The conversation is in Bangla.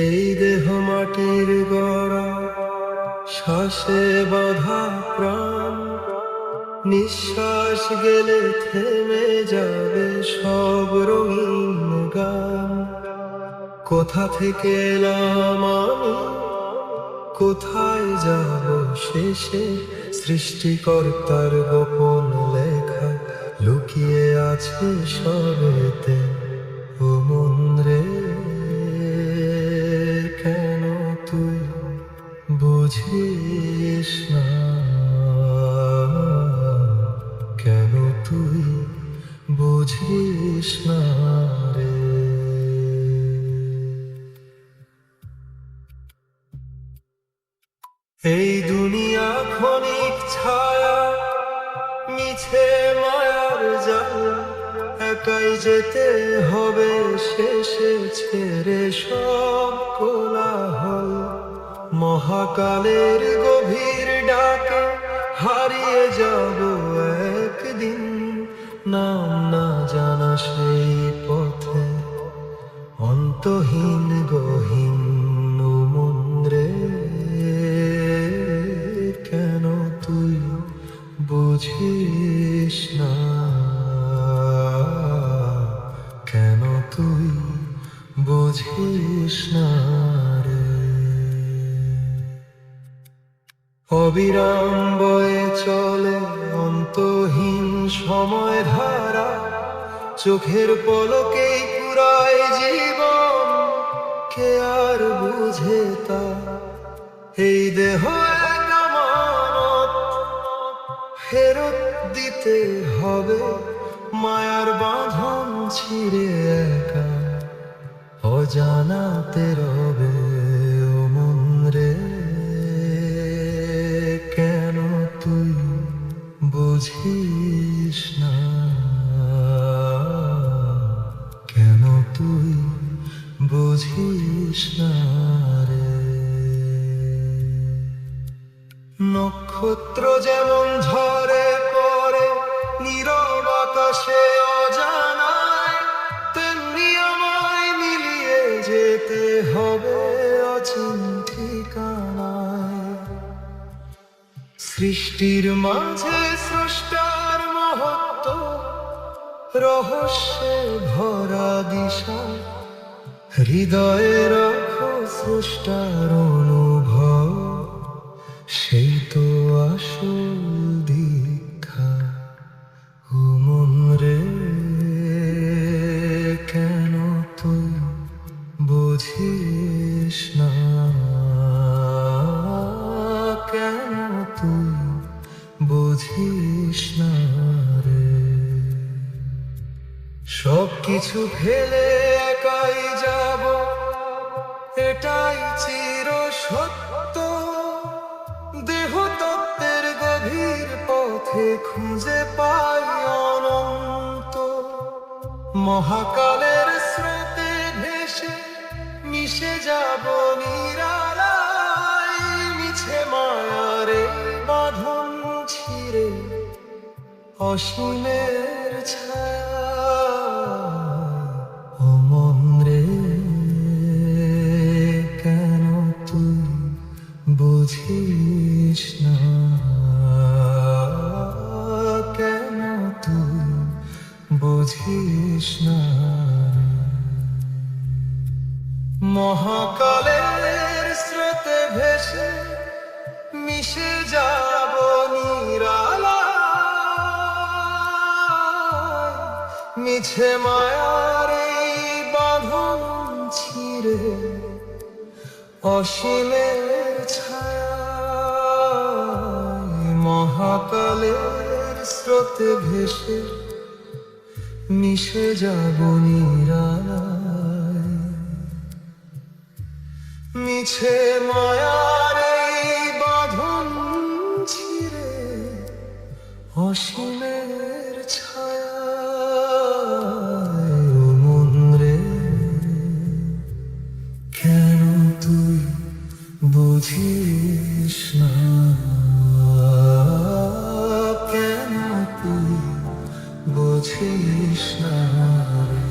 এই দেহ মাটির গড়া, শ্বাসে বাঁধা প্রাণ, নিঃশ্বাস গেলে থেমে যাবে সব রঙিন গান। কোথা থেকে এলাম আমি, কোথায় যাব শেষে, সৃষ্টিকর্তার গোপন লেখা লুকিয়ে আছে সবেতে। ও মন রে, কেন তুই বুঝিস না, কেন তুই বুঝিস না রে। এই দুনিয়া ক্ষণিক ছায়া, মিছে মায়ার জাল, একাই যেতে হবে শেষে ছেড়ে সব কোলাহল। মহাকালের গভীর ডাকে হারিয়ে যাব একদিন, নাম না জানা সেই পথে অন্তহীন গহীন। ও মন রে, কেন তুই বুঝিস না, কেন তুই বুঝিস না রে। অবিরাম বয়ে চলে অন্তহীন সময় ধারা, চোখের পলকেই পুরায় জীবন, কে আর বুঝে তা। এই দেহ এক আমানত, ফেরত দিতে হবে, মায়ার বাঁধন ছিঁড়ে একা অজানাতে রবে। ও মন রে, কেন তুই বুঝিস না, কেন তুই বুঝিস না রে। নক্ষত্র যেমন ঝরে পড়ে নীরব আকাশে অজানায়, তেমনি আমায় মিলিয়ে যেতে হবে অচিন ঠিকানায়। সৃষ্টির মাঝে স্রষ্টার মহত্ব, রহস্যে ভরা দিশা, হৃদয়ে রাখো স্রষ্টার অনুভব, সেই তো আসল দীক্ষা। ও মন রে, কেন তুই বুঝিস না, কেন তুই বুঝিস না রে। সব কিছু ফেলে একাই যাব, এটাই চির সত্য। দেহ তত্ত্বের গভীর পথে খুঁজে পাই অনন্ত। মহাকালের স্রোতে ভেসে মিশে যাব নিরালায়, মিছে মায়ার এই বাঁধন ছিঁড়ে অসীমের ছায়া। ও মন রে, কেন তুই বুঝিস না, কেন তুই বুঝিস না। মহাকালের স্রোতে ভেসে মিশে যাব নিরালায়, মিছে মায়ার এই বাঁধন ছিঁড়ে অসীমের ছায়ায়। মহাকালের স্রোতে ভেসে মিশে যাব নিরালায়, মিছে মায়ার এই বাঁধন ছিঁড়ে অসীমের ছায়ায়। ও মন রে, কেন তুই বুঝিস না, কেন তুই বুঝিস না রে।